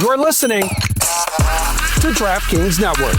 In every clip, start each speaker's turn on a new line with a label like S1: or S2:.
S1: You're listening to DraftKings Network.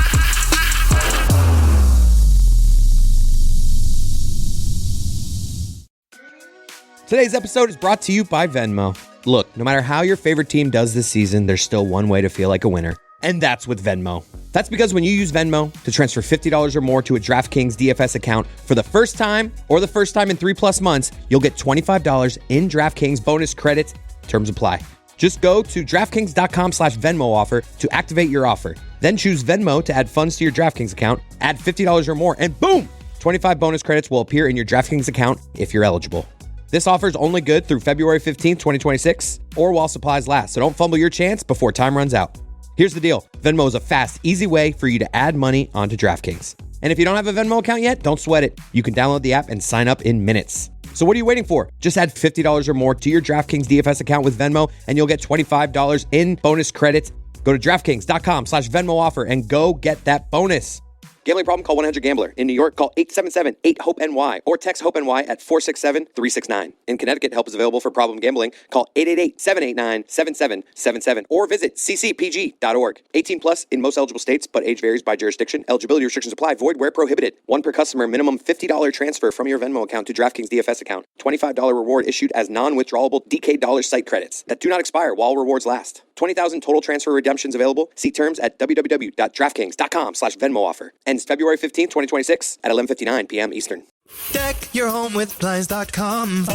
S2: Today's episode is brought to you by Venmo. Look, no matter how your favorite team does this season, there's still one way to feel like a winner, and that's with Venmo. That's because when you use Venmo to transfer $50 or more to a DraftKings DFS account for the first time or the first time in 3+ months, you'll get $25 in DraftKings bonus credits. Terms apply. Just go to DraftKings.com/Venmo offer to activate your offer. Then choose Venmo to add funds to your DraftKings account, add $50 or more, and boom! 25 bonus credits will appear in your DraftKings account if you're eligible. This offer is only good through February 15th, 2026, or while supplies last, so don't fumble your chance before time runs out. Here's the deal. Venmo is a fast, easy way for you to add money onto DraftKings. And if you don't have a Venmo account yet, don't sweat it. You can download the app and sign up in minutes. So what are you waiting for? Just add $50 or more to your DraftKings DFS account with Venmo, and you'll get $25 in bonus credits. Go to DraftKings.com/Venmo offer and go get that bonus. Gambling problem? Call 1-800-GAMBLER. In New York, call 877-8-HOPE-NY or text HOPE-NY at 467-369. In Connecticut, help is available for problem gambling. Call 888-789-7777 or visit ccpg.org. 18 plus in most eligible states, but age varies by jurisdiction. Eligibility restrictions apply. Void where prohibited. One per customer. Minimum $50 transfer from your Venmo account to DraftKings DFS account. $25 reward issued as non-withdrawable DK dollar site credits that do not expire while rewards last. 20,000 total transfer redemptions available. See terms at www.draftkings.com/Venmo offer. Ends February 15th, 2026 at 11:59 p.m. Eastern.
S3: Deck your home with Blinds.com.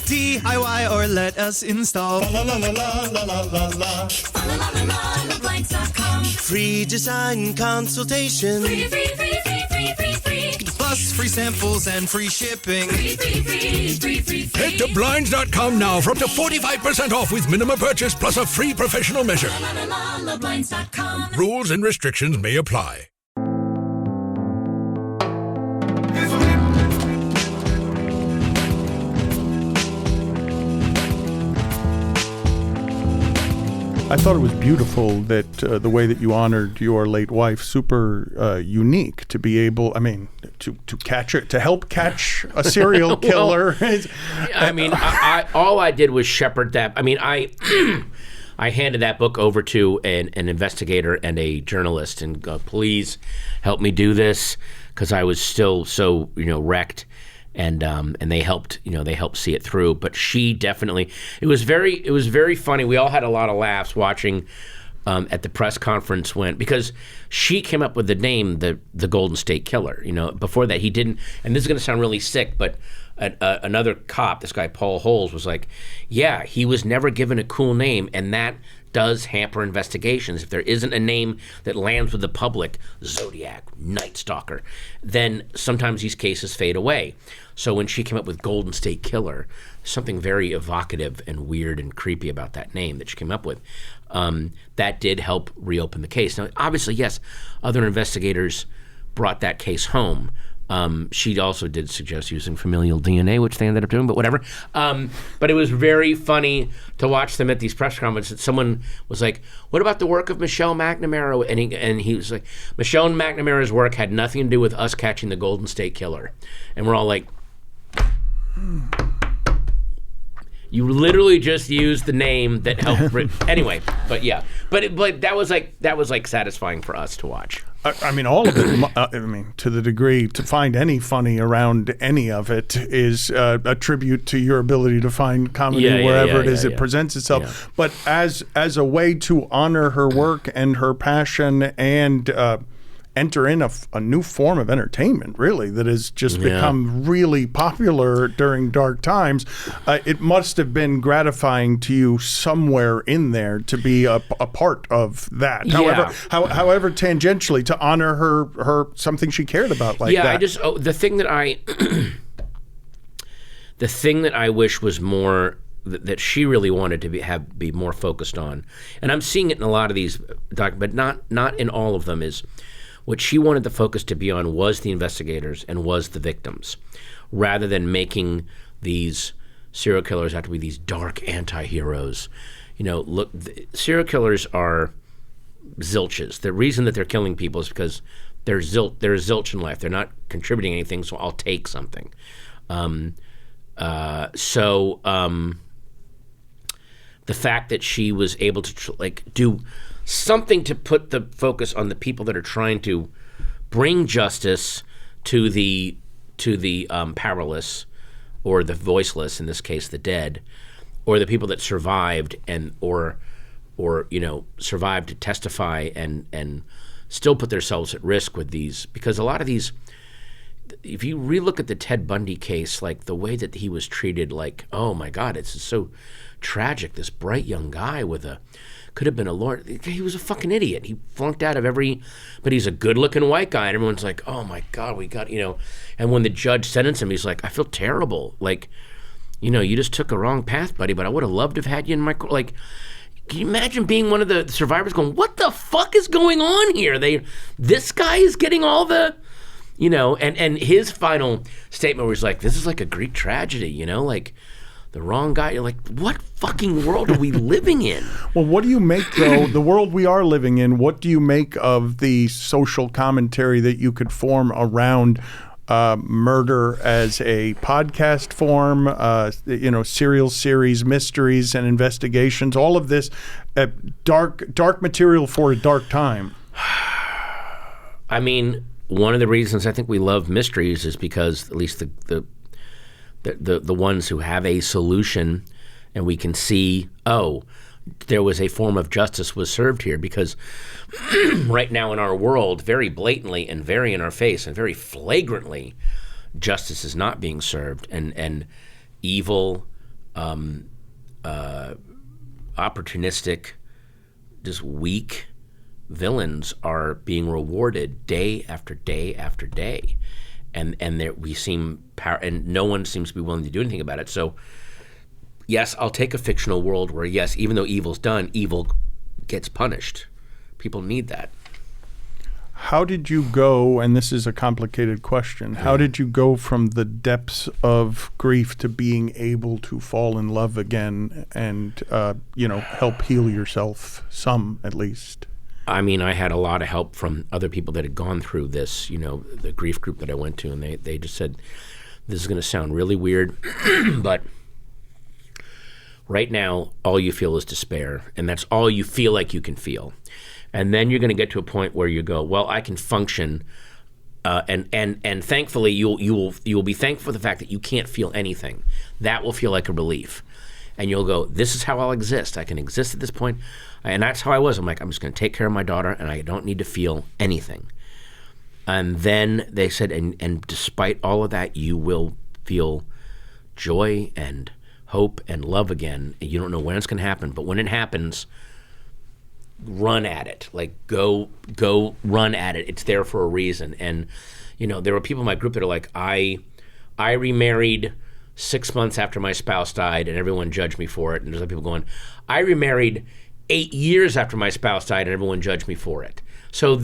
S3: DIY or let us install. Free design consultation. Free. Plus free samples and free shipping.
S4: Head to Blinds.com now for up to 45% off with minimum purchase plus a free professional measure. Rules and restrictions may apply.
S5: I thought it was beautiful that the way that you honored your late wife, super unique to be able, to catch it, to help catch a serial killer.
S6: All I did was shepherd that. I handed that book over to an investigator and a journalist and go, please help me do this, because I was still so, wrecked. And they helped see it through. But she definitely, it was very funny. We all had a lot of laughs watching at the press conference because she came up with the name, the Golden State Killer. Before that he didn't. And this is going to sound really sick, but another cop, this guy Paul Holes, was like, yeah, he was never given a cool name, and that does hamper investigations. If there isn't a name that lands with the public, Zodiac, Night Stalker, then sometimes these cases fade away. So when she came up with Golden State Killer, something very evocative and weird and creepy about that name that she came up with, that did help reopen the case. Now, obviously, yes, other investigators brought that case home. She also did suggest using familial DNA, which they ended up doing, but whatever. But it was very funny to watch them at these press conferences. Someone was like, what about the work of Michelle McNamara? And he was like, Michelle McNamara's work had nothing to do with us catching the Golden State Killer. And we're all like, you literally just used the name that helped. Anyway, but yeah. But that was like satisfying for us to watch.
S5: All of it, to the degree to find any funny around any of it is a tribute to your ability to find comedy wherever it presents itself. Yeah. But as a way to honor her work and her passion and enter in a new form of entertainment, really, that has just become really popular during dark times. It must have been gratifying to you somewhere in there to be a part of that.
S6: Yeah.
S5: However, tangentially, to honor her something she cared about like that.
S6: The thing that I wish was more that she really wanted to be more focused on, and I'm seeing it in a lot of these but not in all of them, is what she wanted the focus to be on was the investigators and was the victims, rather than making these serial killers have to be these dark anti-heroes. Look, serial killers are zilches. The reason that they're killing people is because there's zilch in life. They're not contributing anything, so I'll take something. the fact that she was able to do something to put the focus on the people that are trying to bring justice to the powerless, or the voiceless, in this case the dead, or the people that survived or survived to testify and still put themselves at risk with these, because a lot of these, if you relook at the Ted Bundy case, like the way that he was treated, like, oh my God, it's so tragic. This bright young guy could have been a lawyer. He was a fucking idiot. He flunked out of but he's a good-looking white guy, and everyone's like, oh my God, we got, and when the judge sentenced him, he's like, I feel terrible. Like, you just took a wrong path, buddy, but I would have loved to have had you in my, like, can you imagine being one of the survivors going, what the fuck is going on here? This guy is getting all the, and his final statement was like, this is like a Greek tragedy, like the wrong guy. You're like, what fucking world are we living in?
S5: Well, what do you make, though, the world we are living in, what do you make of the social commentary that you could form around murder as a podcast form, serial series, mysteries and investigations, all of this dark material for a dark time?
S6: I mean, one of the reasons I think we love mysteries is because at least the ones who have a solution, and we can see, oh, there was a form of justice was served here, because right now in our world, very blatantly and very in our face and very flagrantly, justice is not being served, and evil, opportunistic, just weak villains are being rewarded day after day after day, and we seem and no one seems to be willing to do anything about it. So yes, I'll take a fictional world where, yes, even though evil's done, evil gets punished. People need that.
S5: How did you go, and this is a complicated question, how did you go from the depths of grief to being able to fall in love again and, help heal yourself, some at least?
S6: I mean, I had a lot of help from other people that had gone through this, the grief group that I went to, and they just said, this is going to sound really weird, but right now, all you feel is despair, and that's all you feel like you can feel. And then you're going to get to a point where you go, well, I can function, and thankfully, you will be thankful for the fact that you can't feel anything. That will feel like a relief, and you'll go, this is how I'll exist. I can exist at this point, and that's how I was. I'm like, I'm just going to take care of my daughter, and I don't need to feel anything. And then they said, and despite all of that, you will feel joy and hope and love again. You don't know when it's going to happen, but when it happens, run at it. Like, go run at it. It's there for a reason. And there were people in my group that are like, I remarried 6 months after my spouse died, and everyone judged me for it. And there's other people going, I remarried 8 years after my spouse died, and everyone judged me for it. So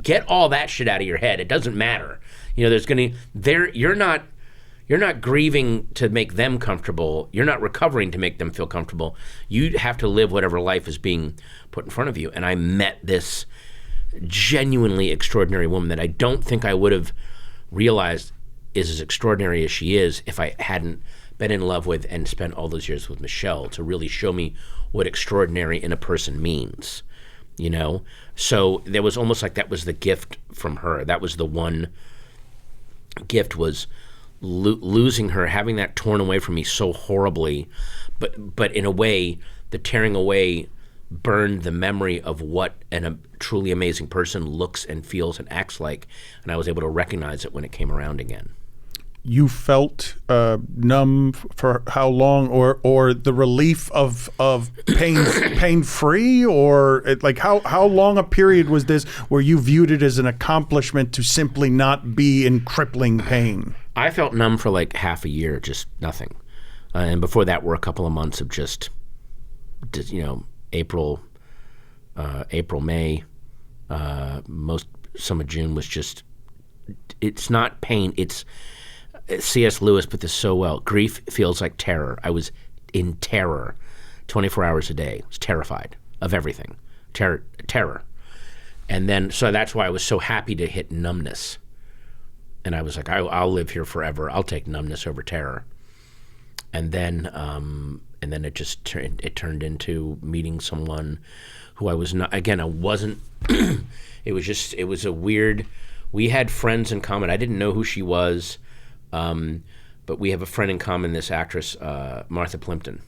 S6: get all that shit out of your head. It doesn't matter. You're not grieving to make them comfortable. You're not recovering to make them feel comfortable. You have to live whatever life is being put in front of you. And I met this genuinely extraordinary woman that I don't think I would have realized is as extraordinary as she is if I hadn't been in love with and spent all those years with Michelle to really show me what extraordinary in a person means, So there was almost like that was the gift from her. That was the one gift, was losing her, having that torn away from me so horribly, but in a way, the tearing away burned the memory of what a truly amazing person looks and feels and acts like, and I was able to recognize it when it came around again.
S5: You felt numb for how long, or the relief of pain free, or how long a period was this where you viewed it as an accomplishment to simply not be in crippling pain?
S6: I felt numb for like half a year, just nothing, and before that were a couple of months of just April, May, some of June was just. It's not pain. It's C.S. Lewis put this so well. Grief feels like terror. I was in terror 24 hours a day. I was terrified of everything. Terror. And then, so that's why I was so happy to hit numbness. And I was like, I'll live here forever. I'll take numbness over terror. And then and then it turned into meeting someone who I was not. Again, I wasn't. It was a weird. We had friends in common. I didn't know who she was, but we have a friend in common. This actress, Martha Plimpton,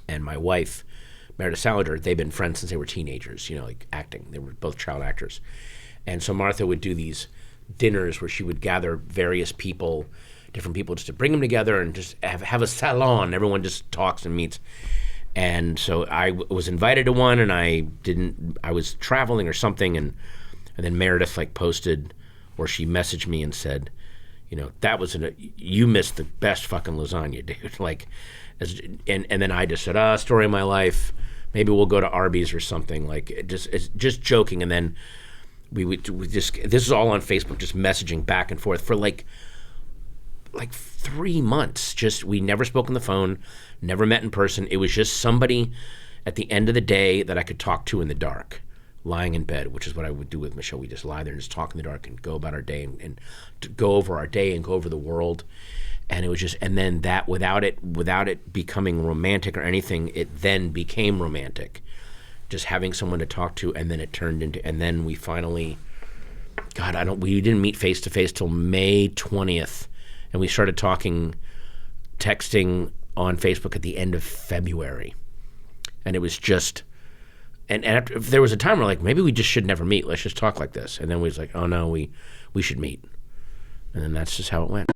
S6: and my wife, Meredith Salander. They've been friends since they were teenagers. Like acting. They were both child actors, and so Martha would do these dinners where she would gather various people, different people, just to bring them together and just have a salon. Everyone just talks and meets. And so I was invited to one, and I was traveling or something, and then Meredith posted, or she messaged me and said, you missed the best fucking lasagna, dude. And then I just said, story of my life. Maybe we'll go to Arby's or something. Just joking. And then we just, this is all on Facebook, just messaging back and forth for like 3 months. We never spoke on the phone, never met in person. It was just somebody at the end of the day that I could talk to in the dark, lying in bed, which is what I would do with Michelle. We just lie there and just talk in the dark and go about our day and go over our day and go over the world. And it was just, and then that without it becoming romantic or anything, it then became romantic. Just having someone to talk to, and then it turned into, and then we finally, we didn't meet face to face till May 20th. And we started texting on Facebook at the end of February. And it was just, and after, there was a time where maybe we just should never meet. Let's just talk like this. And then we was like, oh no, we should meet. And then that's just how it went.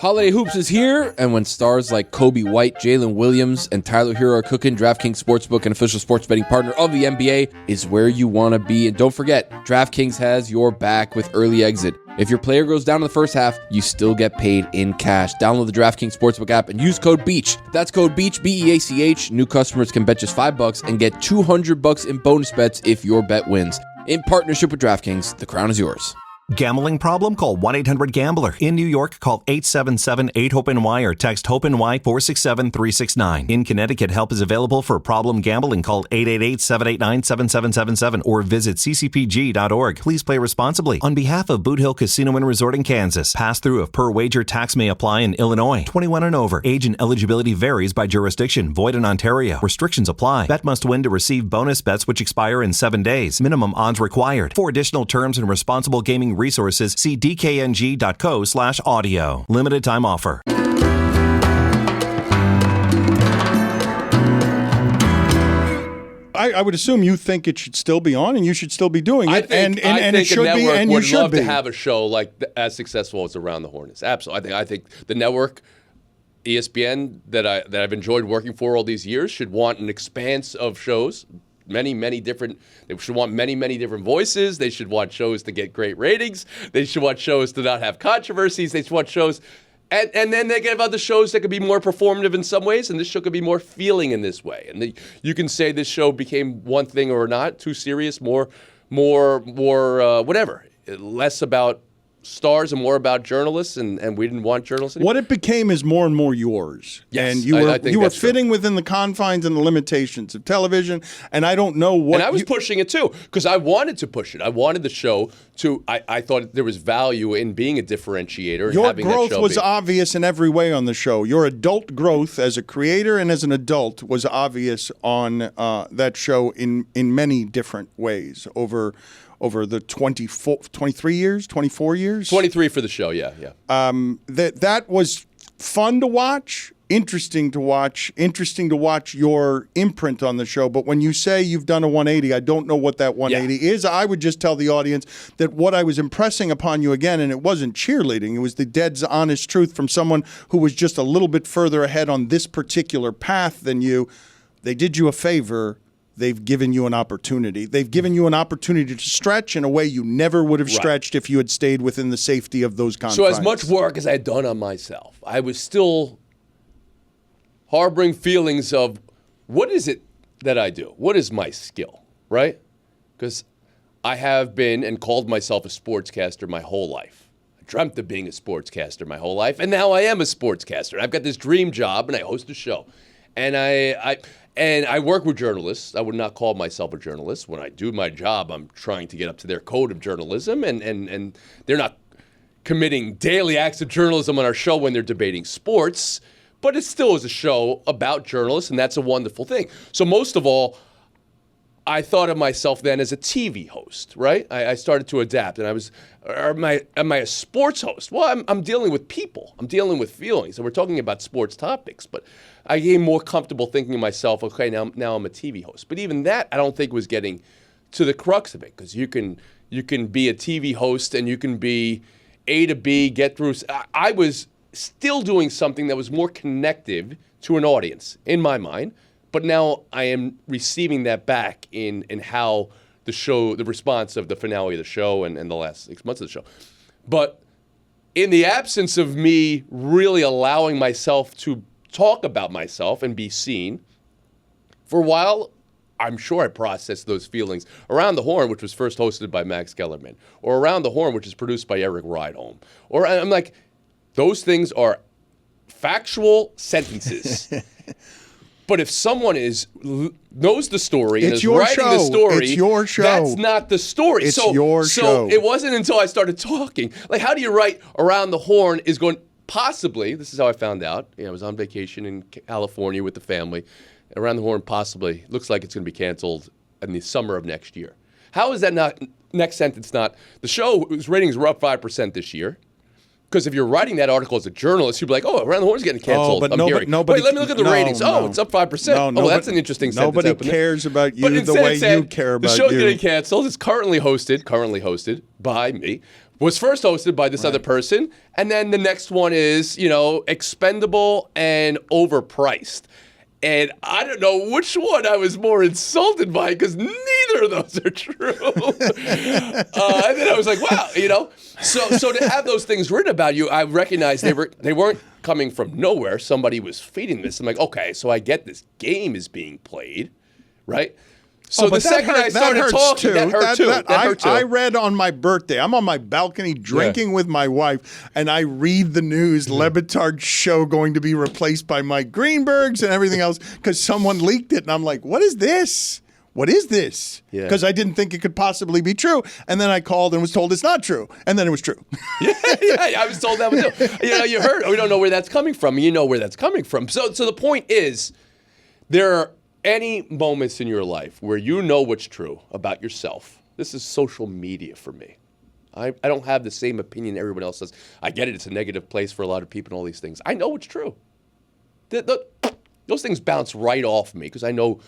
S7: Holiday Hoops is here, and when stars like Kobe White, Jalen Williams, and Tyler Hero are cooking, DraftKings Sportsbook, an official sports betting partner of the NBA, is where you want to be. And don't forget, DraftKings has your back with early exit. If your player goes down in the first half, you still get paid in cash. Download the DraftKings Sportsbook app and use code BEACH. That's code BEACH, B-E-A-C-H. New customers can bet just $5 and get $200 in bonus bets if your bet wins. In partnership with DraftKings, the crown is yours.
S8: Gambling problem? Call 1-800-GAMBLER. In New York, call 877-8-HOPE-NY or text HOPE-NY 467-369. In Connecticut, help is available for problem gambling. Call 888-789-7777 or visit ccpg.org. Please play responsibly. On behalf of Boot Hill Casino and Resort in Kansas, pass-through of per-wager tax may apply in Illinois. 21 and over. Age and eligibility varies by jurisdiction. Void in Ontario. Restrictions apply. Bet must win to receive bonus bets which expire in 7 days. Minimum odds required. For additional terms and responsible gaming resources, see dkng.co/audio. Limited time offer.
S5: I would assume you think it should still be on, and you should still be doing it.
S9: I think
S5: it should
S9: a
S5: be,
S9: network
S5: and you
S9: would
S5: should
S9: love
S5: be.
S9: to have a show as successful as Around the Horn is. Absolutely, I think the network, ESPN, that I've enjoyed working for all these years, should want an expanse of shows. Many different. They should want many different voices. They should want shows to get great ratings. They should want shows to not have controversies. They should want shows, and then they have other shows that could be more performative in some ways, and this show could be more feeling in this way. And you can say this show became one thing or not, too serious, more whatever, less about stars and more about journalists, and we didn't want journalists anymore.
S5: What it became is more and more yours.
S9: Yes,
S5: and you were fitting within the confines and the limitations of television, and I don't know what...
S9: And I was pushing it too, because I wanted to push it. I wanted the show to... I thought there was value in being a differentiator.
S5: Your
S9: having
S5: growth
S9: that show
S5: was obvious in every way on the show. Your adult growth as a creator and as an adult was obvious on that show in many different ways over the 23 years, 24 years?
S9: 23 for the show, yeah.
S5: That was fun to watch, interesting to watch your imprint on the show. But when you say you've done a 180, I don't know what that 180 is. I would just tell the audience that what I was impressing upon you again, and it wasn't cheerleading, it was the dead honest truth from someone who was just a little bit further ahead on this particular path than you. They did you a favor. They've given you an opportunity. They've given you an opportunity to stretch in a way you never would have stretched if you had stayed within the safety of those confines.
S9: So as much work as I had done on myself, I was still harboring feelings of, what is it that I do? What is my skill, right? Because I have been and called myself a sportscaster my whole life. I dreamt of being a sportscaster my whole life, and now I am a sportscaster. I've got this dream job, and I host a show. And I work with journalists. I would not call myself a journalist. When I do my job, I'm trying to get up to their code of journalism, and they're not committing daily acts of journalism on our show when they're debating sports. but it still is a show about journalists, and that's a wonderful thing. So most of all, I thought of myself then as a TV host, right? I started to adapt, and I was, am I a sports host? Well, I'm dealing with people. I'm dealing with feelings, and we're talking about sports topics, but I became more comfortable thinking to myself, okay, now I'm a TV host. But even that, I don't think was getting to the crux of it, because you can be a TV host and you can be A to B, get through. I was still doing something that was more connective to an audience, in my mind. But now I am receiving that back in how the response of the finale of the show and the last 6 months of the show. But in the absence of me really allowing myself to talk about myself and be seen, for a while, I'm sure I processed those feelings. Around the Horn, which was first hosted by Max Kellerman, or Around the Horn, which is produced by Eric Rydholm. Or I'm like, those things are factual sentences. But if someone knows the story and is writing the story,
S5: it's your show.
S9: That's not the story.
S5: It's your show.
S9: So it wasn't until I started talking. Like, how do you write Around the Horn is going possibly, this is how I found out. I was on vacation in California with the family. Around the Horn possibly looks like it's going to be canceled in the summer of next year. How is that not, next sentence not, the show's ratings were up 5% this year. Because if you're writing that article as a journalist, you'd be like, "Oh, Around the Horn's getting canceled."
S5: But
S9: I'm hearing.
S5: nobody.
S9: Wait, let me look at the ratings. Oh, it's up 5%. That's an interesting sentence.
S5: Nobody cares about you the way you care about you.
S9: The show's getting canceled. It's currently hosted by me. Was first hosted by this other person, and then the next one is, expendable and overpriced. And I don't know which one I was more insulted by, because neither of those are true. And then I was like, wow, So to have those things written about you, I recognized they weren't coming from nowhere. Somebody was feeding this. I'm like, okay, so I get this game is being played, right? So the second I started talking, that hurt too.
S5: I read on my birthday. I'm on my balcony drinking with my wife, and I read the news, Le Batard's show going to be replaced by Mike Greenberg's and everything else, because someone leaked it. And I'm like, what is this? What is this? Because I didn't think it could possibly be true. And then I called and was told it's not true. And then it was true.
S9: yeah, I was told that one too. You heard. We don't know where that's coming from. You know where that's coming from. So the point is, there are any moments in your life where you know what's true about yourself. This is social media for me. I don't have the same opinion everyone else does. I get it. It's a negative place for a lot of people and all these things. I know what's true. Those things bounce right off me, because I know,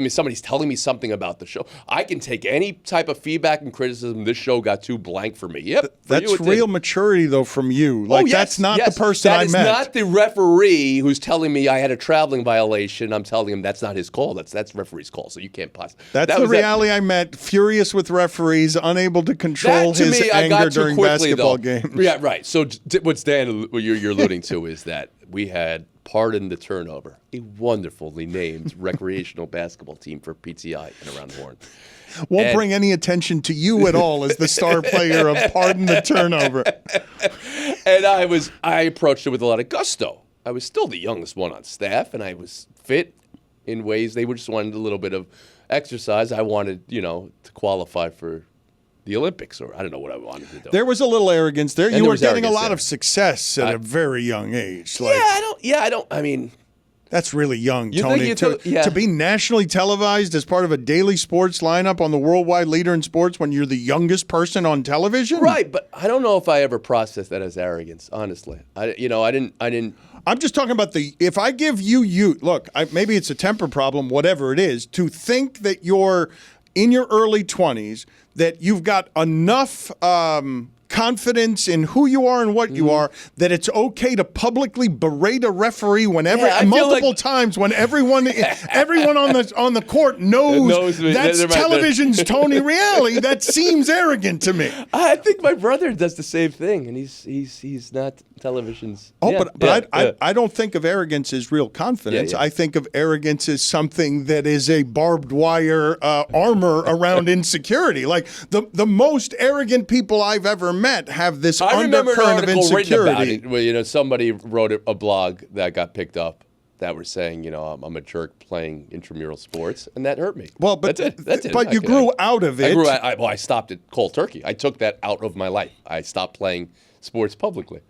S9: somebody's telling me something about the show. I can take any type of feedback and criticism. This show got too blank for me. Yep.
S5: That's real maturity, though, from you. That's not the person I met.
S9: That is not the referee who's telling me I had a traveling violation. I'm telling him that's not his call. That's referee's call, so you can't possibly.
S5: That's the Reali I met, furious with referees, unable to control his anger during basketball games.
S9: Yeah, right. So what you're alluding to is that we had Pardon the Turnover, a wonderfully named recreational basketball team for PTI and Around the Horn.
S5: Won't bring any attention to you at all as the star player of Pardon the Turnover.
S9: And I approached it with a lot of gusto. I was still the youngest one on staff, and I was fit in ways. They just wanted a little bit of exercise. I wanted, to qualify for the Olympics, or I don't know what I wanted to do.
S5: There was a little arrogance there. You were getting a lot of success at a very young age. That's really young, Tony. To be nationally televised as part of a daily sports lineup on the worldwide leader in sports when you're the youngest person on television?
S9: Right, but I don't know if I ever processed that as arrogance, honestly. I didn't.
S5: I'm just talking about if I give look, maybe it's a temper problem, whatever it is, to think that you're in your early 20s, that you've got enough confidence in who you are and what you are, that it's okay to publicly berate a referee whenever, multiple times, when everyone on the court knows that's television's Tony Reali. That seems arrogant to me.
S9: I think my brother does the same thing, and he's not television's.
S5: I don't think of arrogance as real confidence. I think of arrogance as something that is a barbed wire armor around insecurity. Like the most arrogant people I've ever met have this undercurrent of insecurity.
S9: About it. Somebody wrote a blog that got picked up that were saying, I'm a jerk playing intramural sports, and that hurt me.
S5: Well, that's it. But you grew out of it.
S9: I stopped it cold turkey. I took that out of my life. I stopped playing sports publicly.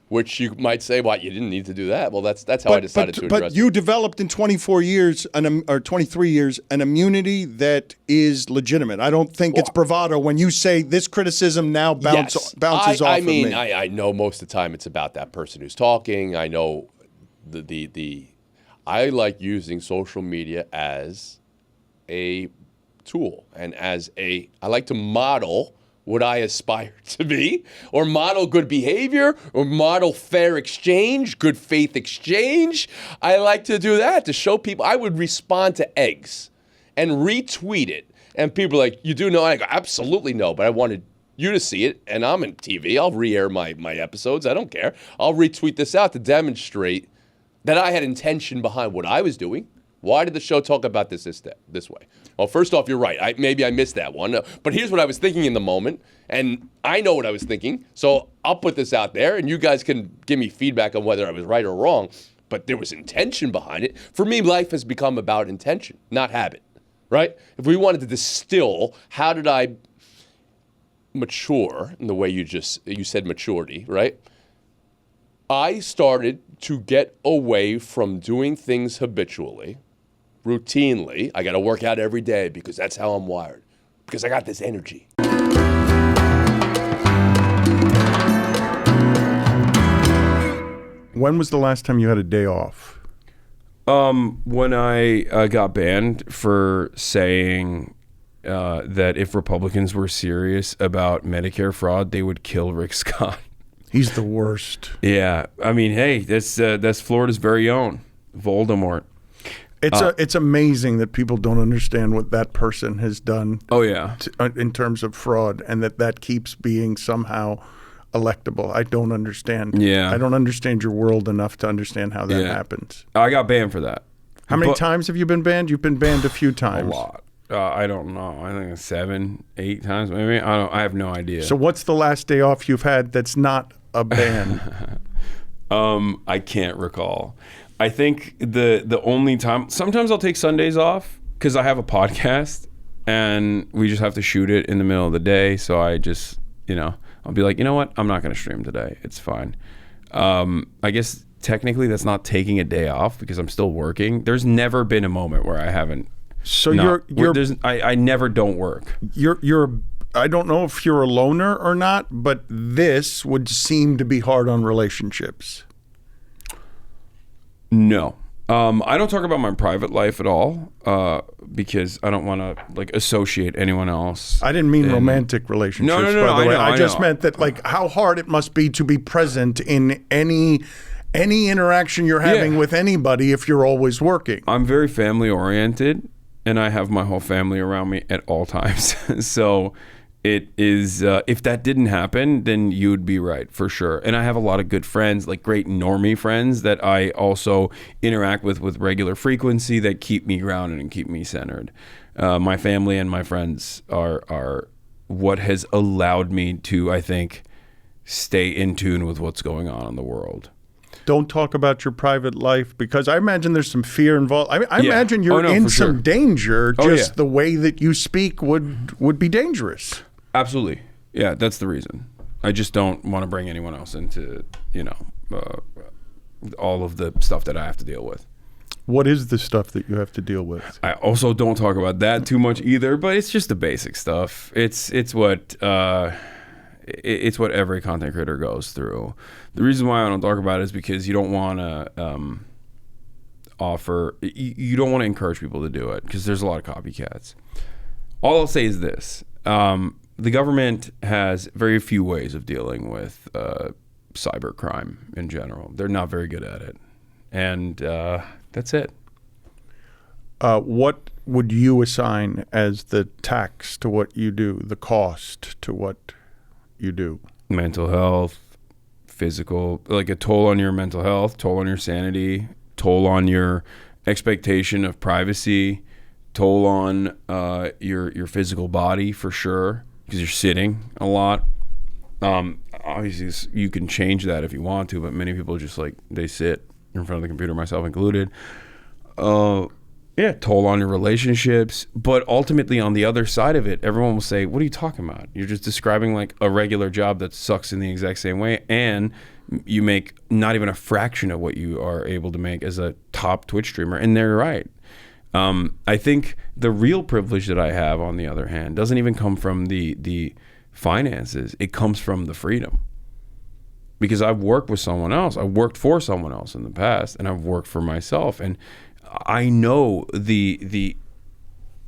S9: which you might say, "Well, you didn't need to do that." Well, that's how I decided to address it.
S5: But you developed in 24 years or 23 years an immunity that is legitimate. I don't think it's bravado when you say this criticism now bounces off
S9: I
S5: of
S9: mean,
S5: me.
S9: I know most of the time it's about that person who's talking. I know I like using social media as a tool and I like to model what I aspire to be, or model good behavior, or model fair exchange, good faith exchange. I like to do that to show people. I would respond to eggs and retweet it. And people are like, "You do know?" I go, "Absolutely no, but I wanted you to see it, and I'm in TV. I'll re-air my episodes. I don't care. I'll retweet this out to demonstrate that I had intention behind what I was doing." Why did the show talk about this way? Well, first off, you're right. Maybe I missed that one. But here's what I was thinking in the moment, and I know what I was thinking, so I'll put this out there, and you guys can give me feedback on whether I was right or wrong. But there was intention behind it. For me, life has become about intention, not habit, right? If we wanted to distill, how did I mature in the way you said maturity, right? I started to get away from doing things habitually, routinely. I got to work out every day because that's how I'm wired, because I got this energy.
S5: When was the last time you had a day off?
S10: When I got banned for saying that if Republicans were serious about Medicare fraud, they would kill Rick Scott.
S5: He's the worst.
S10: Yeah, I mean, hey, that's Florida's very own Voldemort.
S5: It's amazing that people don't understand what that person has done.
S10: Oh yeah,
S5: in terms of fraud, and that keeps being somehow electable. I don't understand.
S10: Yeah,
S5: I don't understand your world enough to understand how that happens.
S10: I got banned for that.
S5: How many times have you been banned? You've been banned a few times.
S10: A lot. I don't know. I think it's 7, 8 times maybe. I have no idea.
S5: So what's the last day off you've had that's not a ban?
S10: I can't recall. I think the only time, sometimes I'll take Sundays off because I have a podcast and we just have to shoot it in the middle of the day. So I just, I'll be like, you know what? I'm not going to stream today. It's fine. I guess technically that's not taking a day off because I'm still working. There's never been a moment where I haven't.
S5: So
S10: I never don't work.
S5: I don't know if you're a loner or not, but this would seem to be hard on relationships.
S10: No. I don't talk about my private life at all because I don't want to associate anyone else.
S5: I didn't mean romantic relationships, by the way. I just meant that how hard it must be to be present in any interaction you're having with anybody if you're always working.
S10: I'm very family oriented and I have my whole family around me at all times. So it is, if that didn't happen, then you would be right for sure. And I have a lot of good friends, like great normie friends that I also interact with regular frequency that keep me grounded and keep me centered. My family and my friends are what has allowed me to, I think, stay in tune with what's going on in the world.
S5: Don't talk about your private life because I imagine there's some fear involved. I imagine you're in some danger. The way that you speak would be dangerous.
S10: Absolutely. Yeah, that's the reason. I just don't want to bring anyone else into, all of the stuff that I have to deal with.
S5: What is the stuff that you have to deal with?
S10: I also don't talk about that too much either, but it's just the basic stuff. It's what every content creator goes through. The reason why I don't talk about it is because you don't want to you don't want to encourage people to do it because there's a lot of copycats. All I'll say is this. The government has very few ways of dealing with cybercrime in general. They're not very good at it. And that's it.
S5: What would you assign as the tax to what you do, the cost to what you do?
S10: Mental health, physical, like a toll on your mental health, toll on your sanity, toll on your expectation of privacy, toll on your physical body for sure, because you're sitting a lot. Obviously, you can change that if you want to, but many people just they sit in front of the computer, myself included. Toll on your relationships. But ultimately, on the other side of it, everyone will say, what are you talking about? You're just describing a regular job that sucks in the exact same way. And you make not even a fraction of what you are able to make as a top Twitch streamer. And they're right. I think the real privilege that I have, on the other hand, doesn't even come from the finances. It comes from the freedom. Because I've worked with someone else. I've worked for someone else in the past, and I've worked for myself. And I know the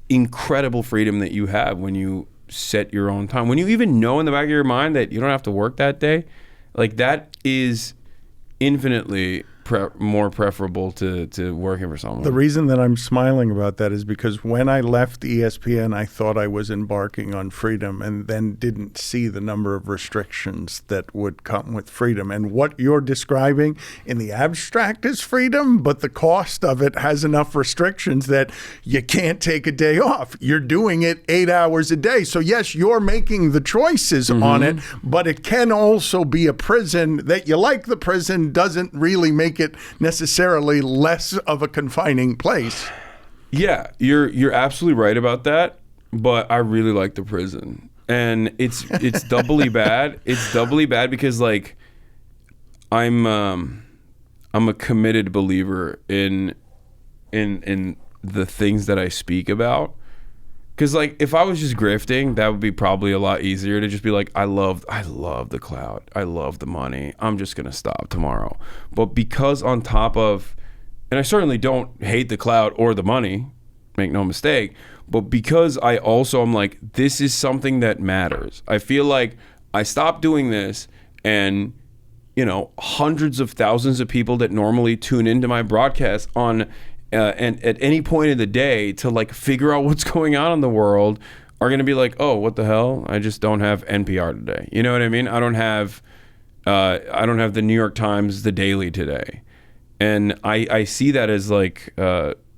S10: incredible freedom that you have when you set your own time. When you even know in the back of your mind that you don't have to work that day, like that is infinitely more preferable to working for someone.
S5: The reason that I'm smiling about that is because when I left ESPN, I thought I was embarking on freedom and then didn't see the number of restrictions that would come with freedom. And what you're describing in the abstract is freedom, but the cost of it has enough restrictions that you can't take a day off. You're doing it 8 hours a day. So yes, you're making the choices on it, but it can also be a prison that you like. The prison doesn't really make it necessarily less of a confining place.
S10: Yeah, you're absolutely right about that, but I really like the prison. And it's doubly bad. It's doubly bad because like I'm a committed believer in the things that I speak about. Because like if I was just grifting, that would be probably a lot easier to just be like, I love the clout, I love the money, I'm just gonna stop tomorrow. But because on top of, and I certainly don't hate the clout or the money, make no mistake, but because I also am like, this is something that matters. I feel like I stopped doing this, and you know, hundreds of thousands of people that normally tune into my broadcast on and at any point of the day to like figure out what's going on in the world are going to be like, oh, what the hell? I just don't have NPR today. You know what I mean? I don't have the New York Times, the Daily today. And I see that as like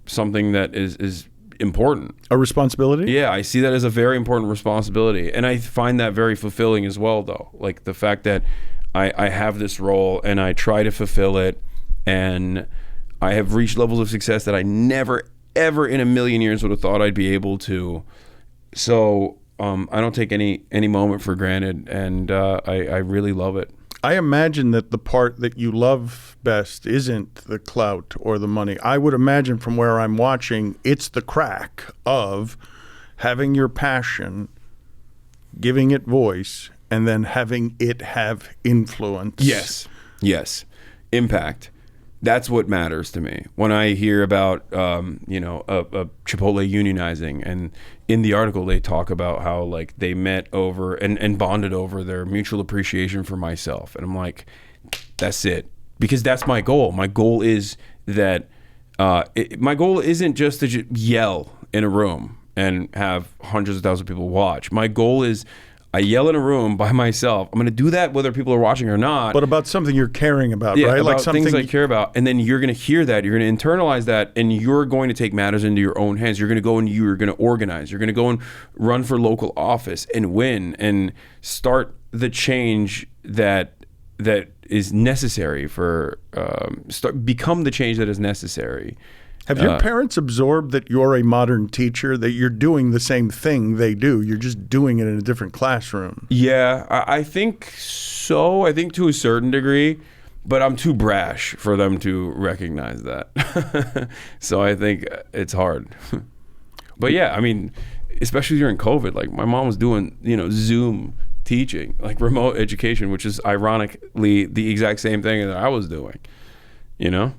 S10: something that is important.
S5: A responsibility?
S10: Yeah, I see that as a very important responsibility. And I find that very fulfilling as well, though. Like the fact that I have this role and I try to fulfill it, and I have reached levels of success that I never, ever in a million years would have thought I'd be able to. So I don't take any moment for granted, and I really love it.
S5: I imagine that the part that you love best isn't the clout or the money. I would imagine from where I'm watching, it's the crack of having your passion, giving it voice, and then having it have influence.
S10: Yes. Impact. That's what matters to me. When I hear about, a Chipotle unionizing, and in the article they talk about how like they met over and bonded over their mutual appreciation for myself. And I'm like, that's it. Because that's my goal. My goal is that, my goal isn't just to yell in a room and have hundreds of thousands of people watch. My goal is, I yell in a room by myself. I'm going to do that whether people are watching or not.
S5: But about something you're caring about,
S10: yeah,
S5: right?
S10: About
S5: like something
S10: things I care about. And then you're going to hear that. You're going to internalize that. And you're going to take matters into your own hands. You're going to go and you're going to organize. You're going to go and run for local office and win and start the change that is necessary for, become the change that is necessary.
S5: Have your parents absorbed that you're a modern teacher, that you're doing the same thing they do? You're just doing it in a different classroom.
S10: Yeah, I think so. I think to a certain degree, but I'm too brash for them to recognize that. So I think it's hard. But yeah, I mean, especially during COVID, like my mom was doing, Zoom teaching, like remote education, which is ironically the exact same thing that I was doing,
S5: Well,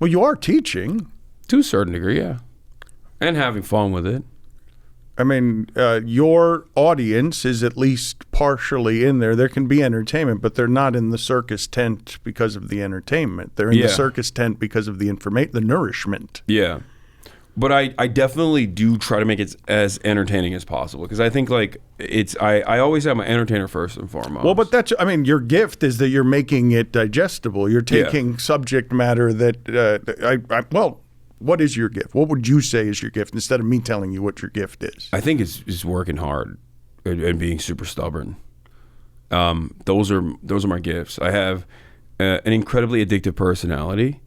S5: you are teaching.
S10: To a certain degree, yeah. And having fun with it.
S5: I mean, your audience is at least partially in there. There can be entertainment, but they're not in the circus tent because of the entertainment. They're in the circus tent because of the the nourishment.
S10: Yeah. But I definitely do try to make it as entertaining as possible, because I think like I always have my entertainer first and foremost.
S5: Well, but your gift is that you're making it digestible. You're taking subject matter that what is your gift? What would you say is your gift instead of me telling you what your gift is?
S10: I think it's working hard and being super stubborn. Those are my gifts. I have an incredibly addictive personality,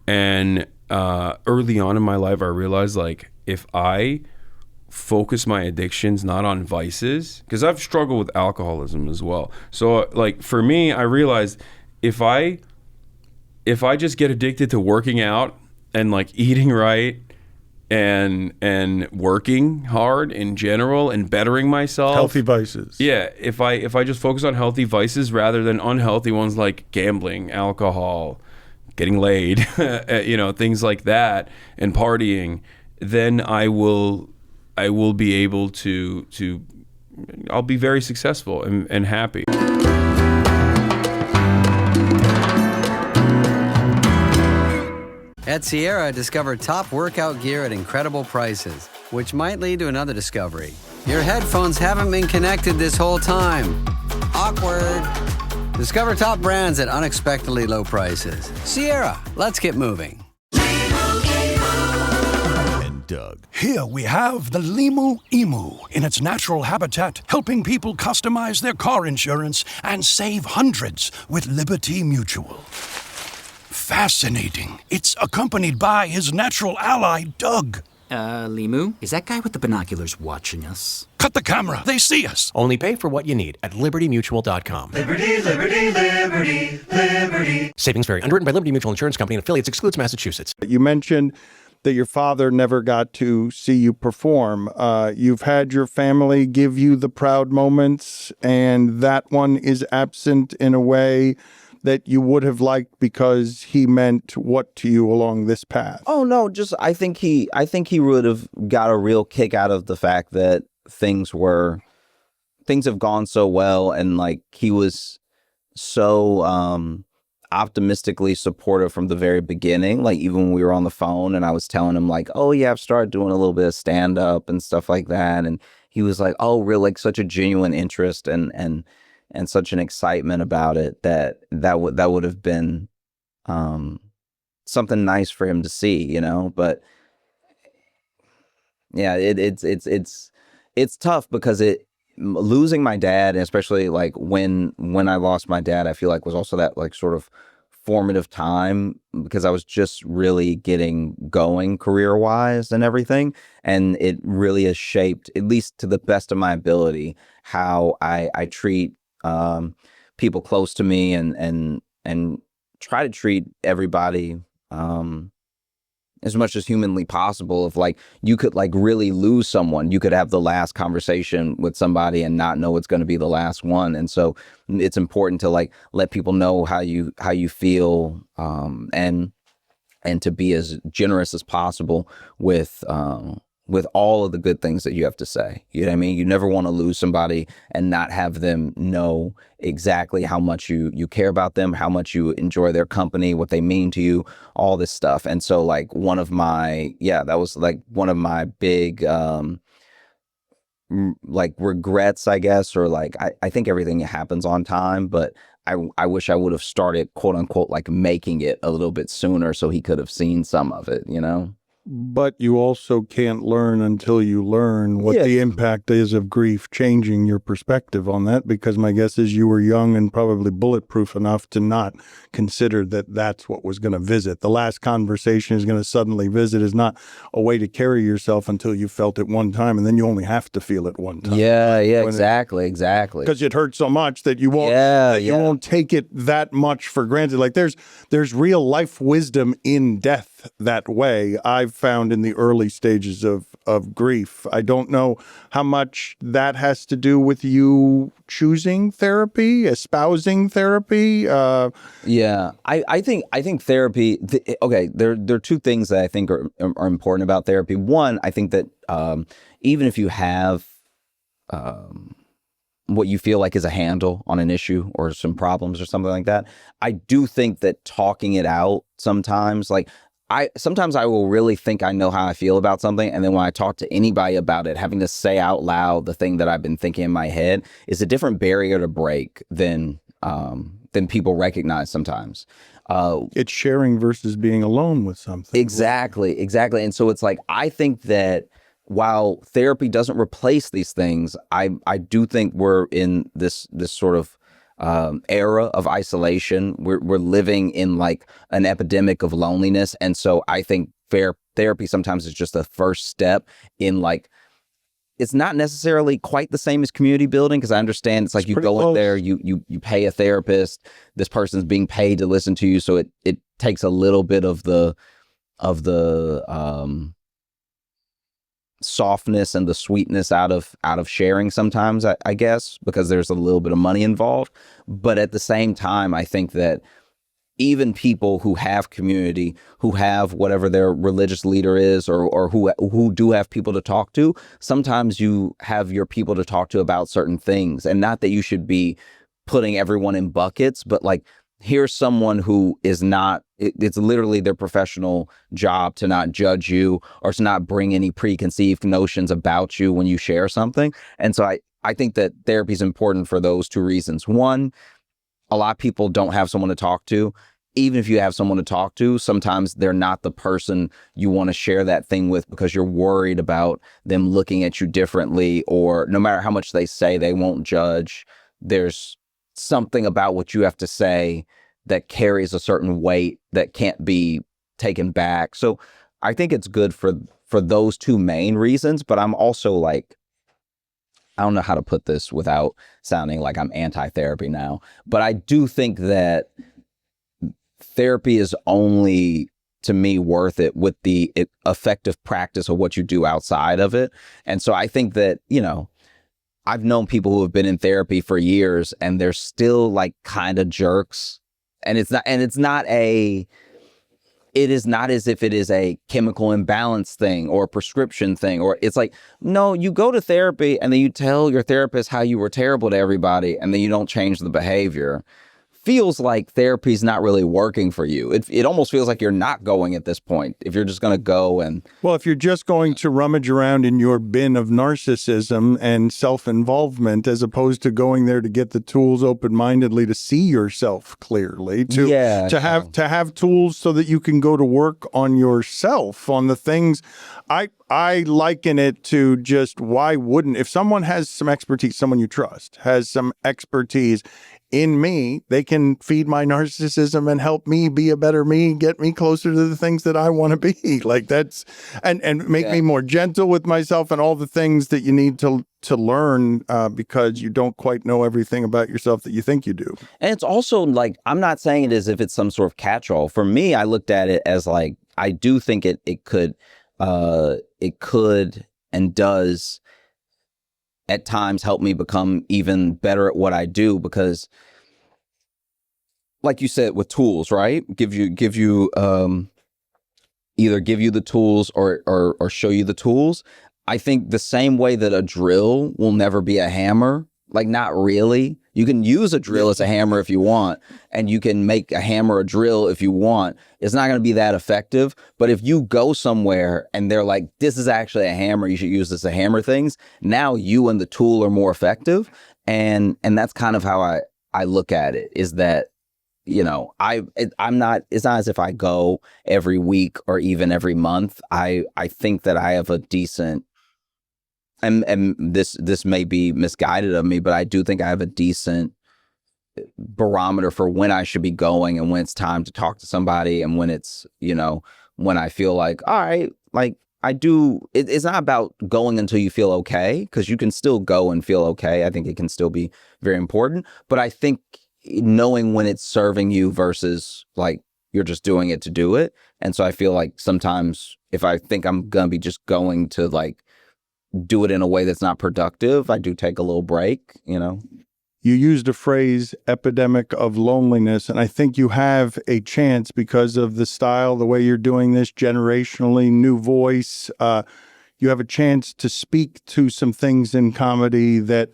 S10: and early on in my life, I realized like if I focus my addictions not on vices, because I've struggled with alcoholism as well. So like for me, I realized if I just get addicted to working out and like eating right and working hard in general and bettering myself,
S5: healthy vices.
S10: Yeah, if I just focus on healthy vices rather than unhealthy ones like gambling, alcohol, getting laid, things like that, and partying, then I will be able to I'll be very successful and happy.
S11: At Sierra, discover top workout gear at incredible prices, which might lead to another discovery. Your headphones haven't been connected this whole time. Awkward. Discover top brands at unexpectedly low prices. Sierra, let's get moving.
S4: And Doug. Here we have the Limu Emu in its natural habitat, helping people customize their car insurance and save hundreds with Liberty Mutual. Fascinating. It's accompanied by his natural ally, Doug.
S12: Limu? Is that guy with the binoculars watching us?
S4: Cut the camera. They see us.
S1: Only pay for what you need at libertymutual.com.
S3: Liberty, liberty, liberty, liberty.
S1: Savings vary. Underwritten by Liberty Mutual Insurance Company and affiliates. Excludes Massachusetts.
S5: You mentioned that your father never got to see you perform. You've had your family give you the proud moments, and that one is absent in a way that you would have liked because he meant what to you along this path?
S13: Oh no, just I think he would have got a real kick out of the fact that things have gone so well, and like he was so optimistically supportive from the very beginning. Like even when we were on the phone and I was telling him like, oh yeah, I've started doing a little bit of stand up and stuff like that, and he was like, oh really, like such a genuine interest and such an excitement about it that would have been something nice for him to see, you know. But yeah, it's tough because losing my dad, especially like when I lost my dad, I feel like was also that like sort of formative time because I was just really getting going career wise and everything, and it really has shaped, at least to the best of my ability, how I treat people close to me and try to treat everybody as much as humanly possible. If like you could like really lose someone, you could have the last conversation with somebody and not know it's going to be the last one. And so it's important to like let people know how you feel and to be as generous as possible with all of the good things that you have to say. You know what I mean? You never want to lose somebody and not have them know exactly how much you care about them, how much you enjoy their company, what they mean to you, all this stuff. And so like that was like one of my big like regrets, I guess, or like I think everything happens on time, but I wish I would have started quote unquote like making it a little bit sooner so he could have seen some of it, you know?
S5: But you also can't learn until you learn what the impact is of grief changing your perspective on that, because my guess is you were young and probably bulletproof enough to not consider that that's what was going to visit. The last conversation is going to suddenly visit is not a way to carry yourself until you felt it one time, and then you only have to feel it one time.
S13: Yeah, exactly.
S5: Because it hurts so much that you won't you won't take it that much for granted. Like there's real life wisdom in death that way, I've found in the early stages of grief. I don't know how much that has to do with you choosing therapy, espousing therapy. I think therapy. There are two things that I think are important about therapy. One, I think that even if you have what you feel like is a handle on an issue or some problems or something like that, I do think that talking it out sometimes, like sometimes I will really think I know how I feel about something, and then when I talk to anybody about it, having to say out loud the thing that I've been thinking in my head is a different barrier to break than people recognize sometimes. It's sharing versus being alone with something.
S13: Exactly. And so it's like, I think that while therapy doesn't replace these things, I do think we're in this sort of era of isolation. We're living in like an epidemic of loneliness, and so I think therapy sometimes is just the first step in like it's not necessarily quite the same as community building, because I understand it's like you go in there, you pay a therapist, this person's being paid to listen to you, so it takes a little bit of the softness and the sweetness out of sharing sometimes, I guess, because there's a little bit of money involved. But at the same time, I think that even people who have community, who have whatever their religious leader is, or who do have people to talk to, sometimes you have your people to talk to about certain things. And not that you should be putting everyone in buckets, but like, here's someone who is not, it's literally their professional job to not judge you or to not bring any preconceived notions about you when you share something. And so I think that therapy is important for those two reasons. One, a lot of people don't have someone to talk to. Even if you have someone to talk to, sometimes they're not the person you want to share that thing with because you're worried about them looking at you differently, or no matter how much they say, they won't judge. There's something about what you have to say that carries a certain weight that can't be taken back. So I think it's good for those two main reasons, but I'm also like, I don't know how to put this without sounding like I'm anti-therapy now, but I do think that therapy is only, to me, worth it with the effective practice of what you do outside of it. And so I think that, you know, I've known people who have been in therapy for years and they're still like kind of jerks. And it is not as if it is a chemical imbalance thing or a prescription thing, or it's like, no, you go to therapy and then you tell your therapist how you were terrible to everybody and then you don't change the behavior. Feels like therapy's not really working for you. It almost feels like you're not going at this point if you're just going to go and...
S5: Well, if you're just going to rummage around in your bin of narcissism and self-involvement, as opposed to going there to get the tools open-mindedly to see yourself clearly, to have tools so that you can go to work on yourself, on the things... I liken it to just, why wouldn't, if someone has some expertise, someone you trust has some expertise in me, they can feed my narcissism and help me be a better me, get me closer to the things that I want to be. Like that's, and make me more gentle with myself and all the things that you need to learn because you don't quite know everything about yourself that you think you do.
S13: And it's also like, I'm not saying it as if it's some sort of catch-all. For me, I looked at it as like, I do think it could and does at times help me become even better at what I do, because like you said, with tools, right? Give you either give you the tools or show you the tools. I think the same way that a drill will never be a hammer, like not really. You can use a drill as a hammer if you want, and you can make a hammer a drill if you want. It's not going to be that effective. But if you go somewhere and they're like, this is actually a hammer, you should use this to hammer things, now you and the tool are more effective. And that's kind of how I look at it, is that, you know, I'm not, it's not as if I go every week or even every month. I think that I have a decent, and this may be misguided of me, but I do think I have a decent barometer for when I should be going and when it's time to talk to somebody, and when it's, you know, when I feel like, all right, like I do, it's not about going until you feel okay, because you can still go and feel okay. I think it can still be very important, but I think knowing when it's serving you versus like you're just doing it to do it. And so I feel like sometimes if I think I'm going to be just going to like do it in a way that's not productive, I do take a little break, you know.
S5: You used a phrase, epidemic of loneliness, and I think you have a chance because of the style, the way you're doing this generationally, new voice. You have a chance to speak to some things in comedy that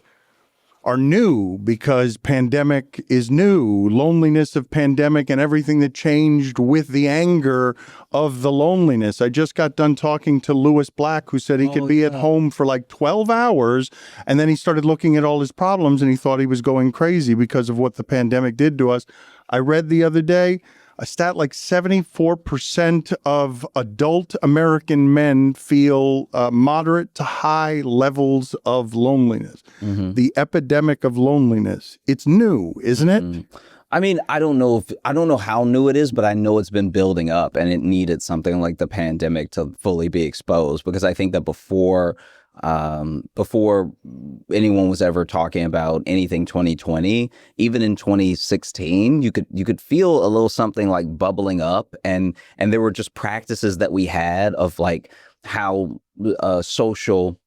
S5: are new, because pandemic is new, loneliness of pandemic and everything that changed with the anger of the loneliness. I just got done talking to Lewis Black, who said he could be at home for like 12 hours. And then he started looking at all his problems and he thought he was going crazy because of what the pandemic did to us. I read the other day a stat like 74% of adult American men feel moderate to high levels of loneliness. Mm-hmm. The epidemic of loneliness. It's new, isn't it? Mm-hmm.
S13: I mean, I don't know how new it is, but I know it's been building up, and it needed something like the pandemic to fully be exposed, because I think that before before anyone was ever talking about anything 2020. Even in 2016, you could feel a little something like bubbling up, and there were just practices that we had of like how social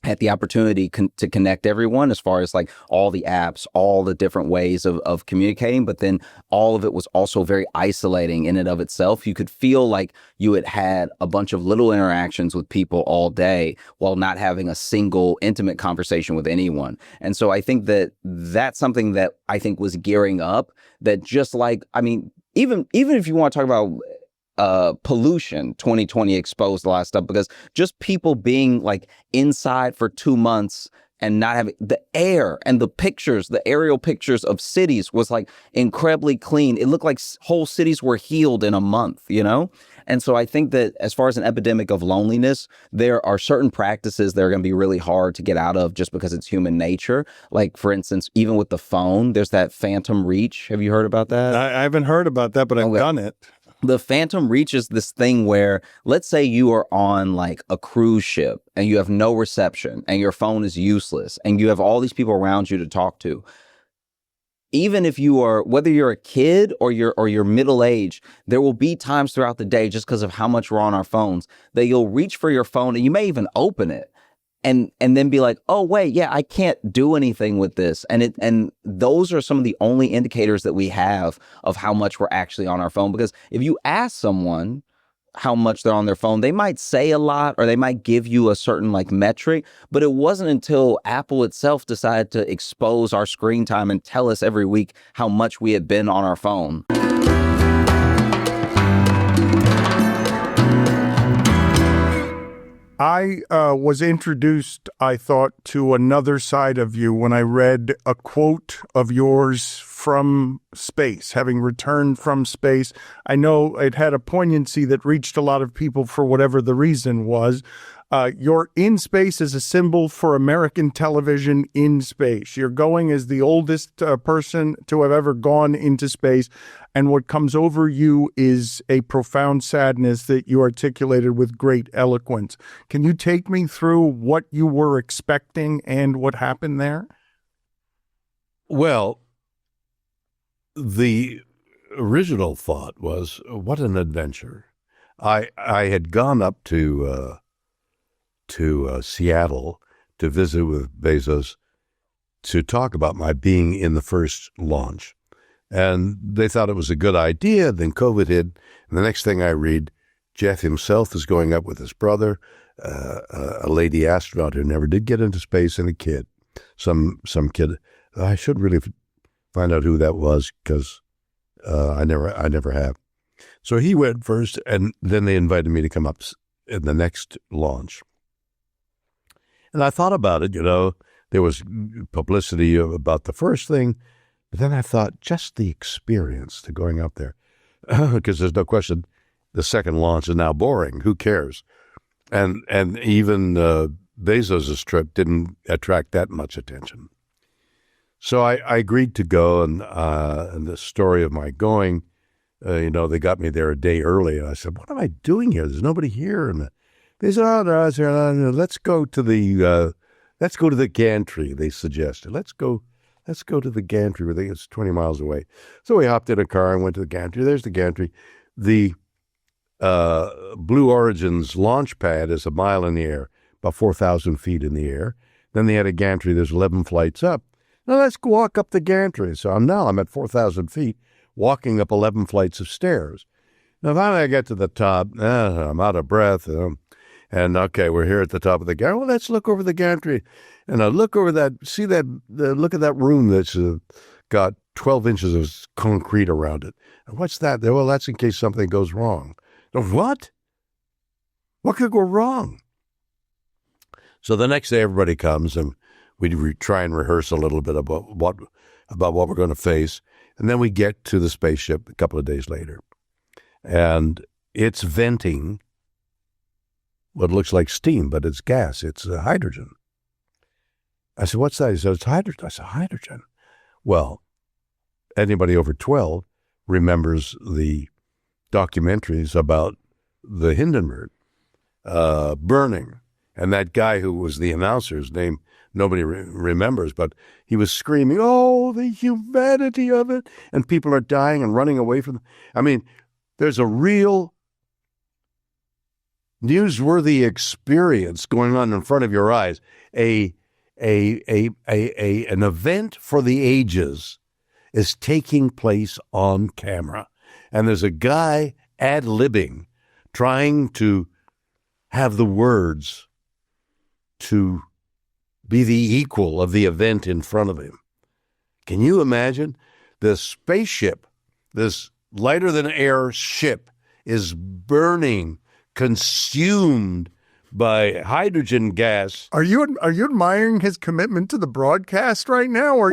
S13: had the opportunity to connect everyone, as far as like all the apps, all the different ways of communicating. But then all of it was also very isolating in and of itself. You could feel like you had a bunch of little interactions with people all day while not having a single intimate conversation with anyone. And so I think that that's something that I think was gearing up, that just like, I mean, even if you want to talk about pollution, 2020 exposed a lot of stuff, because just people being like inside for 2 months and not having the air and the pictures, the aerial pictures of cities was like incredibly clean. It looked like whole cities were healed in a month, you know? And so I think that as far as an epidemic of loneliness, there are certain practices that are going to be really hard to get out of just because it's human nature. Like, for instance, even with the phone, there's that phantom reach. Have you heard about that?
S5: I haven't heard about that, but I've done it.
S13: The phantom reach is this thing where, let's say you are on like a cruise ship and you have no reception and your phone is useless and you have all these people around you to talk to. Even if you are, whether you're a kid or you're middle aged, there will be times throughout the day, just because of how much we're on our phones, that you'll reach for your phone and you may even open it and then be like, oh wait, yeah, I can't do anything with this. And those are some of the only indicators that we have of how much we're actually on our phone. Because if you ask someone how much they're on their phone, they might say a lot or they might give you a certain like metric, but it wasn't until Apple itself decided to expose our screen time and tell us every week how much we had been on our phone.
S5: I was introduced, I thought, to another side of you when I read a quote of yours from space, having returned from space. I know it had a poignancy that reached a lot of people for whatever the reason was. You're in space as a symbol for American television in space. You're going as the oldest person to have ever gone into space. And what comes over you is a profound sadness that you articulated with great eloquence. Can you take me through what you were expecting and what happened there?
S14: Well, the original thought was, what an adventure. I had gone up to Seattle to visit with Bezos to talk about my being in the first launch. And they thought it was a good idea. Then COVID hit. And the next thing I read, Jeff himself is going up with his brother, a lady astronaut who never did get into space, and a kid, some kid. I should really find out who that was, because I never have. So he went first, and then they invited me to come up in the next launch. And I thought about it, you know, there was publicity about the first thing, but then I thought just the experience to going up there, because there's no question the second launch is now boring. Who cares? And even Bezos' trip didn't attract that much attention. So I agreed to go, and the story of my going, you know, they got me there a day early, and I said, what am I doing here? There's nobody here. And they said, oh, no, let's go to the gantry, they suggested. Let's go to the gantry, where it's 20 miles away. So we hopped in a car and went to the gantry. There's the gantry. The Blue Origin's launch pad is a mile in the air, about 4,000 feet in the air. Then they had a gantry. There's 11 flights up. Now let's walk up the gantry. So I'm at 4,000 feet, walking up 11 flights of stairs. Now finally I get to the top. I'm out of breath. And okay, we're here at the top of the gantry. Well, let's look over the gantry. And I look over that, look at that room that's got 12 inches of concrete around it. And what's that? Well, that's in case something goes wrong. What? What could go wrong? So the next day everybody comes and we try and rehearse a little bit about what we're going to face. And then we get to the spaceship a couple of days later. And it's venting what looks like steam, but it's gas. It's hydrogen. I said, what's that? He said, it's hydrogen. I said, hydrogen? Well, anybody over 12 remembers the documentaries about the Hindenburg burning. And that guy who was the announcer's name, nobody remembers, but he was screaming, "Oh, the humanity of it!" And people are dying and running away from them. I mean, there's a real newsworthy experience going on in front of your eyes. An event for the ages is taking place on camera. And there's a guy ad-libbing, trying to have the words to be the equal of the event in front of him. Can you imagine? The spaceship, this lighter-than-air ship, is burning, consumed by hydrogen gas.
S5: Are you admiring his commitment to the broadcast right now? Or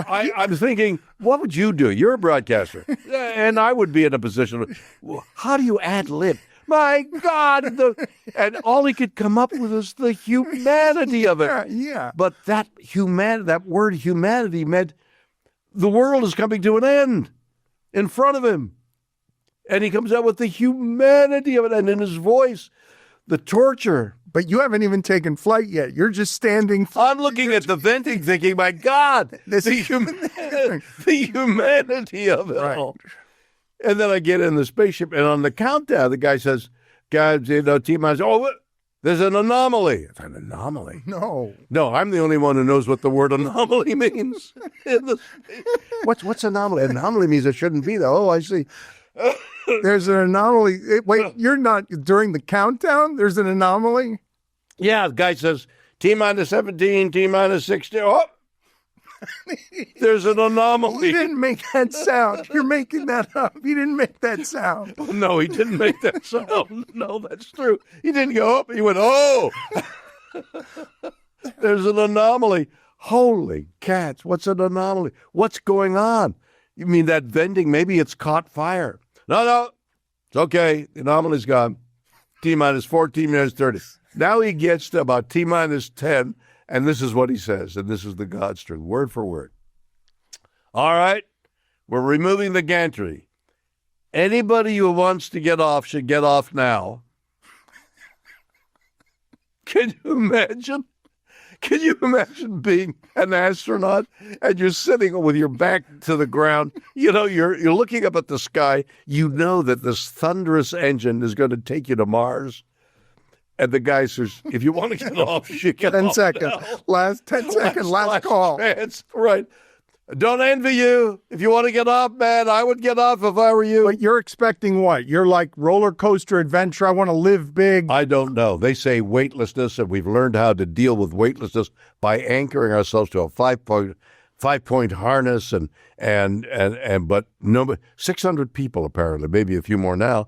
S14: I'm thinking, what would you do? You're a broadcaster, and I would be in a position. How do you ad-lib? My God! And all he could come up with is the humanity of it.
S5: Yeah.
S14: But that word humanity meant the world is coming to an end in front of him. And he comes out with the humanity of it, and in his voice, the torture.
S5: But you haven't even taken flight yet. You're just standing.
S14: I'm looking at the venting thinking, my God, the humanity of it all. And then I get in the spaceship, and on the countdown, the guy says, guys, T-minus, there's an anomaly. It's an anomaly?
S5: No,
S14: I'm the only one who knows what the word anomaly means. What's anomaly? Anomaly means it shouldn't be there. Oh, I see.
S5: There's an anomaly. Wait, you're not during the countdown? There's an anomaly?
S14: Yeah, the guy says, T-minus 17, T-minus 16. Oh, there's an anomaly.
S5: You didn't make that sound. You're making that up. You didn't make that sound.
S14: No, he didn't make that sound. No, that's true. He didn't go up. He went, oh. There's an anomaly. Holy cats, what's an anomaly? What's going on? You mean that vending, maybe it's caught fire. No, it's okay. The anomaly's gone. T-minus 14 minus 30. Now he gets to about T-minus 10, and this is what he says, and this is the God's truth, word for word. All right, we're removing the gantry. Anybody who wants to get off should get off now. Can you imagine? Can you imagine being an astronaut and you're sitting with your back to the ground? You know, you're looking up at the sky. You know that this thunderous engine is going to take you to Mars. And the guy says, if you want to get off, you get
S5: 10
S14: off
S5: seconds.
S14: now.
S5: Last 10 seconds, last call.
S14: Chance. Right. Don't envy you. If you want to get off, man, I would get off if I were you.
S5: But you're expecting what? You're like roller coaster adventure. I want to live big.
S14: I don't know. They say weightlessness, and we've learned how to deal with weightlessness by anchoring ourselves to a five-point harness, but no, 600 people apparently, maybe a few more now,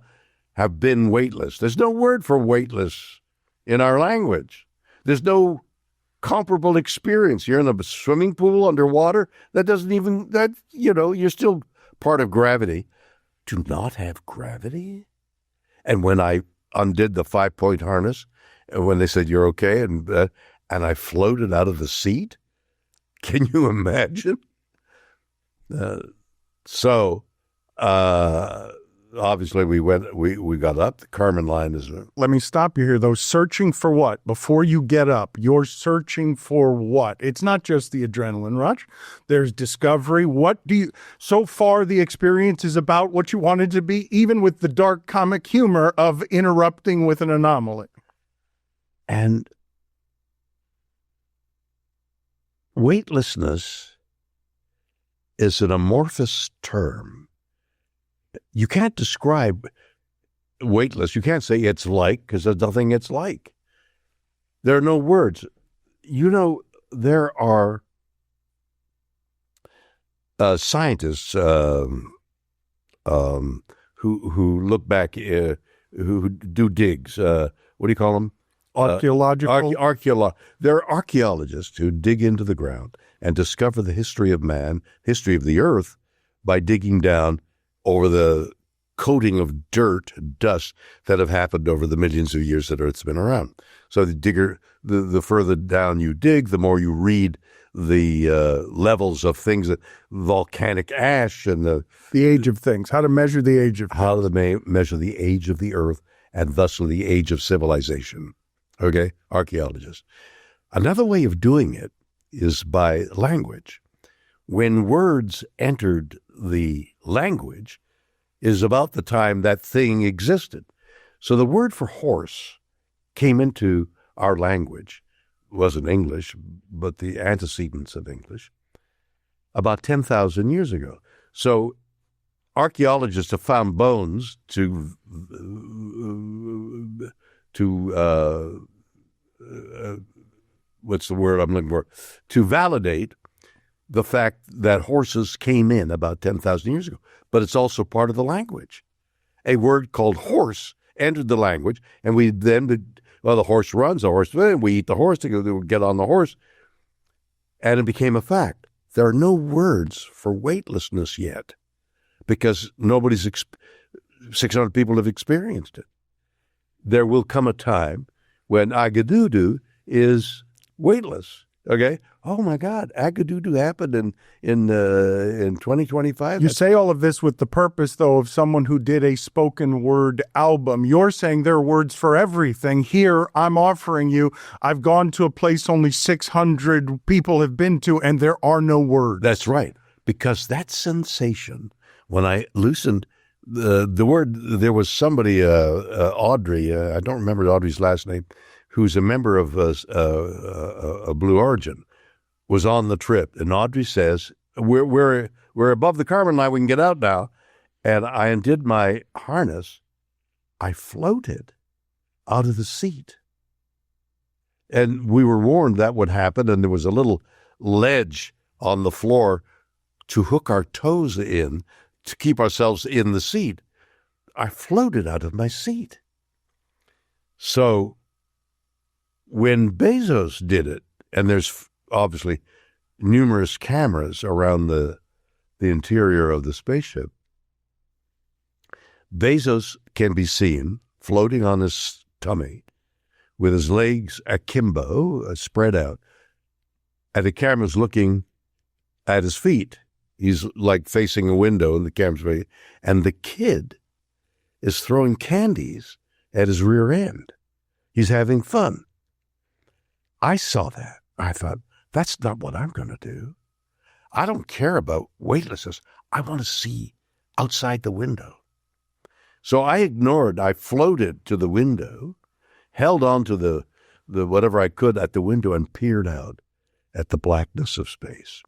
S14: have been weightless. There's no word for weightless in our language. There's no comparable experience. You're in a swimming pool underwater. You're still part of gravity. To not have gravity? And when I undid the 5-point harness, and when they said, you're okay, and I floated out of the seat, can you imagine? Obviously, we got up. The Carmen line is.
S5: Let me stop you here, though. Searching for what? Before you get up, you're searching for what? It's not just the adrenaline rush. There's discovery. So far, the experience is about what you wanted to be, even with the dark comic humor of interrupting with an anomaly.
S14: And weightlessness is an amorphous term. You can't describe weightless. You can't say it's like, because there's nothing it's like. There are no words. You know, there are scientists who look back, who do digs. What do you call them?
S5: Archaeological?
S14: There are archaeologists who dig into the ground and discover the history of man, history of the earth, by digging down over the coating of dirt, dust that have happened over the millions of years that Earth's been around. So the further down you dig, the more you read the levels of things, that volcanic ash and the
S5: age of things, how to measure the age of
S14: measure the age of the Earth, and thusly the age of civilization. okay, archaeologists. Another way of doing it is by language. When words entered the language is about the time that thing existed. So the word for horse came into our language. It wasn't English, but the antecedents of English, about 10,000 years ago. So archaeologists have found bones to what's the word I'm looking for? To validate the fact that horses came in about 10,000 years ago. But it's also part of the language. A word called horse entered the language, and we then, the horse runs, we eat the horse, to get on the horse, and it became a fact. There are no words for weightlessness yet because 600 people have experienced it. There will come a time when Agadudu is weightless. Okay. Oh my God, Agadudu happened in 2025.
S5: You say all of this with the purpose, though, of someone who did a spoken word album. You're saying there are words for everything. Here, I'm offering you, I've gone to a place only 600 people have been to, and there are no words.
S14: That's right. Because that sensation, when I loosened the word, there was somebody, Audrey, I don't remember Audrey's last name, who's a member of Blue Origin, was on the trip. And Audrey says, we're above the carbon line, we can get out now. And I undid my harness. I floated out of the seat. And we were warned that would happen, and there was a little ledge on the floor to hook our toes in to keep ourselves in the seat. I floated out of my seat. So when Bezos did it, and there's obviously numerous cameras around the interior of the spaceship, Bezos can be seen floating on his tummy with his legs akimbo, spread out, and the camera's looking at his feet. He's like facing a window, and the camera's facing, and the kid is throwing candies at his rear end. He's having fun. I saw that. I thought, that's not what I'm going to do. I don't care about weightlessness. I want to see outside the window. So I floated to the window, held on to the whatever I could at the window, and peered out at the blackness of space.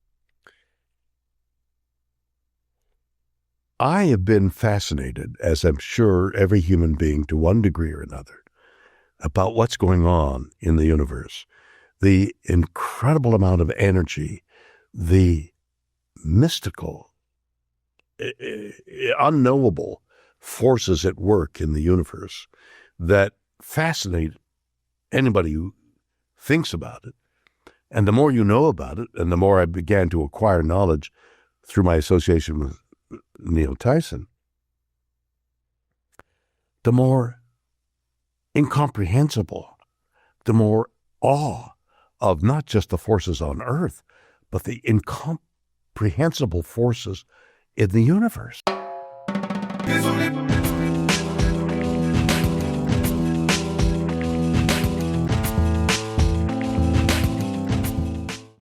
S14: I have been fascinated, as I'm sure every human being to one degree or another, about what's going on in the universe. The incredible amount of energy, the mystical, unknowable forces at work in the universe that fascinate anybody who thinks about it. And the more you know about it, and the more I began to acquire knowledge through my association with Neil Tyson, the more incomprehensible, the more awe of not just the forces on Earth, but the incomprehensible forces in the universe.